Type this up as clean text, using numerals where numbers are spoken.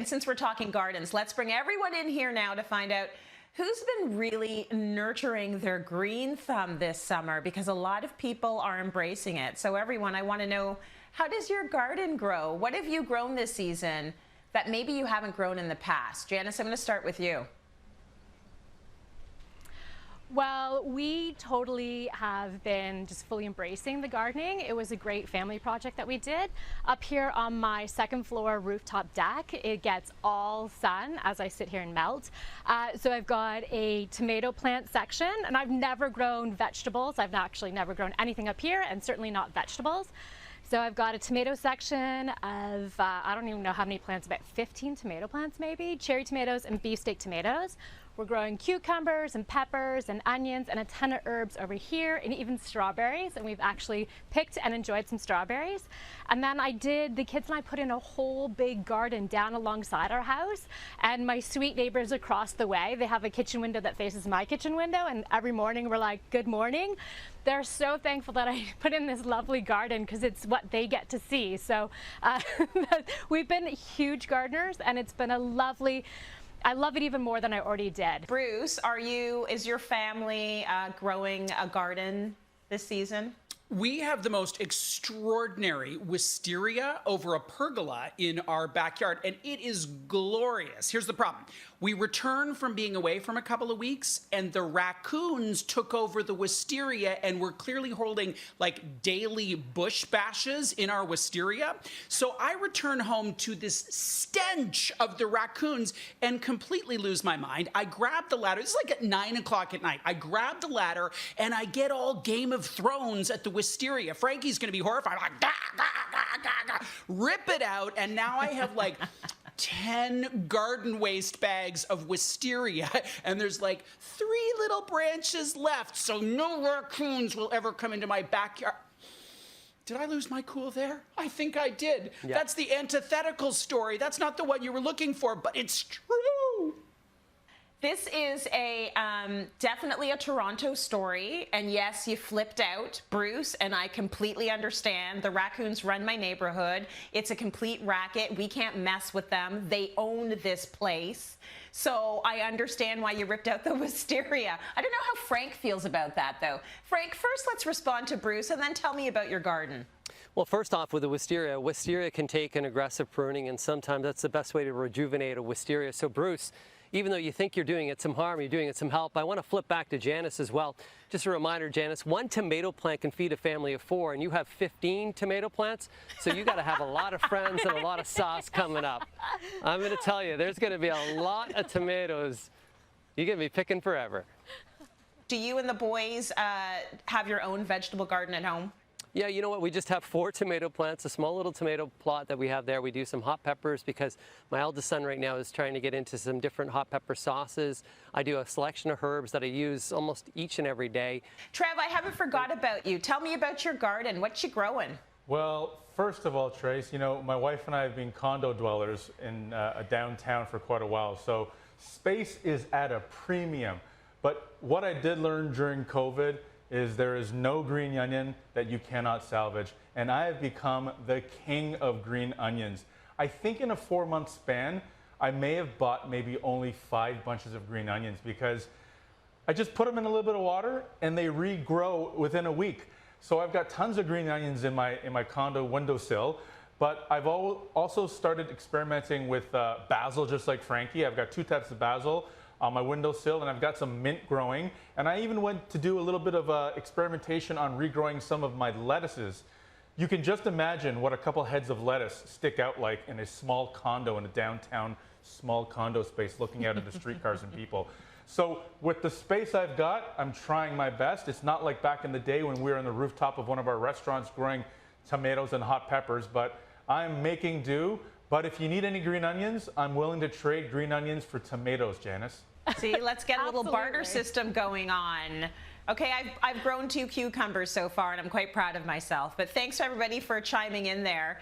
And since we're talking gardens, let's bring everyone in here now to find out who's been really nurturing their green thumb this summer, because a lot of people are embracing it. So everyone, I want to know, how does your garden grow? What have you grown this season that maybe you haven't grown in the past? Janice, I'm going to start with you. Well, we totally have been just fully embracing the gardening. It was a great family project that we did. Up here on my second floor rooftop deck, it gets all sun as I sit here and melt. So I've got a tomato plant section, and I've never grown vegetables. I've actually never grown anything up here, and certainly not vegetables. So I've got a tomato section of, I don't even know how many plants, about 15 tomato plants maybe, cherry tomatoes and beefsteak tomatoes. We're growing cucumbers and peppers and onions and a ton of herbs over here, and even strawberries, and we've actually picked and enjoyed some strawberries. And then the kids and I put in a whole big garden down alongside our house, and my sweet neighbors across the way, they have a kitchen window that faces my kitchen window, and every morning we're like, good morning. They're so thankful that I put in this lovely garden because it's what they get to see. So we've been huge gardeners, and it's been a lovely, I love it even more than I already did. Bruce, is your family growing a garden this season? We have the most extraordinary wisteria over a pergola in our backyard, and it is glorious. Here's the problem. We returned from being away from a couple of weeks, and the raccoons took over the wisteria, and we're clearly holding like daily bush bashes in our wisteria. So I return home to this stench of the raccoons and completely lose my mind. I grab the ladder. This is like at 9 o'clock at night. I grab the ladder, and I get all Game of Thrones at the wisteria. Frankie's going to be horrified. I'm like, gah, gah, gah, gah, gah. Rip it out, and now I have like 10 garden waste bags of wisteria, and there's like 3 little branches left, so no raccoons will ever come into my backyard. Did I lose my cool there? I think I did. Yeah. That's the antithetical story. That's not the one you were looking for, but it's true. This is definitely a Toronto story, and yes, you flipped out, Bruce, and I completely understand. The raccoons run my neighborhood. It's a complete racket. We can't mess with them. They own this place. So I understand why you ripped out the wisteria. I don't know how Frank feels about that, though. Frank, first let's respond to Bruce, and then tell me about your garden. Well, first off, with the wisteria can take an aggressive pruning, and sometimes that's the best way to rejuvenate a wisteria. So Bruce, even though you think you're doing it some harm, you're doing it some help, I want to flip back to Janice as well. Just a reminder, Janice, 1 tomato plant can feed a family of 4, and you have 15 tomato plants, so you got to have a lot of friends and a lot of sauce coming up. I'm going to tell you, there's going to be a lot of tomatoes. You're going to be picking forever. Do you and the boys have your own vegetable garden at home? Yeah, you know what? We just have 4 tomato plants, a small little tomato plot that we have there. We do some hot peppers because my eldest son right now is trying to get into some different hot pepper sauces. I do a selection of herbs that I use almost each and every day. Trev, I haven't forgot about you. Tell me about your garden. What you growing? Well, first of all, Trace, you know, my wife and I have been condo dwellers in a downtown for quite a while, so space is at a premium. But what I did learn during COVID is there is no green onion that you cannot salvage. And I have become the king of green onions. I think in a 4-month span, I may have bought maybe only 5 bunches of green onions because I just put them in a little bit of water and they regrow within a week. So I've got tons of green onions in my condo windowsill, but I've also started experimenting with basil, just like Frankie. I've got 2 types of basil on my windowsill, and I've got some mint growing. And I even went to do a little bit of experimentation on regrowing some of my lettuces. You can just imagine what a couple heads of lettuce stick out like in a small condo in a downtown small condo space looking out at the streetcars and people. So with the space I've got, I'm trying my best. It's not like back in the day when we were on the rooftop of one of our restaurants growing tomatoes and hot peppers, but I'm making do. But if you need any green onions, I'm willing to trade green onions for tomatoes, Janice. See, let's get a little barter system going on. Okay, I've grown 2 cucumbers so far, and I'm quite proud of myself. But thanks, everybody, for chiming in there.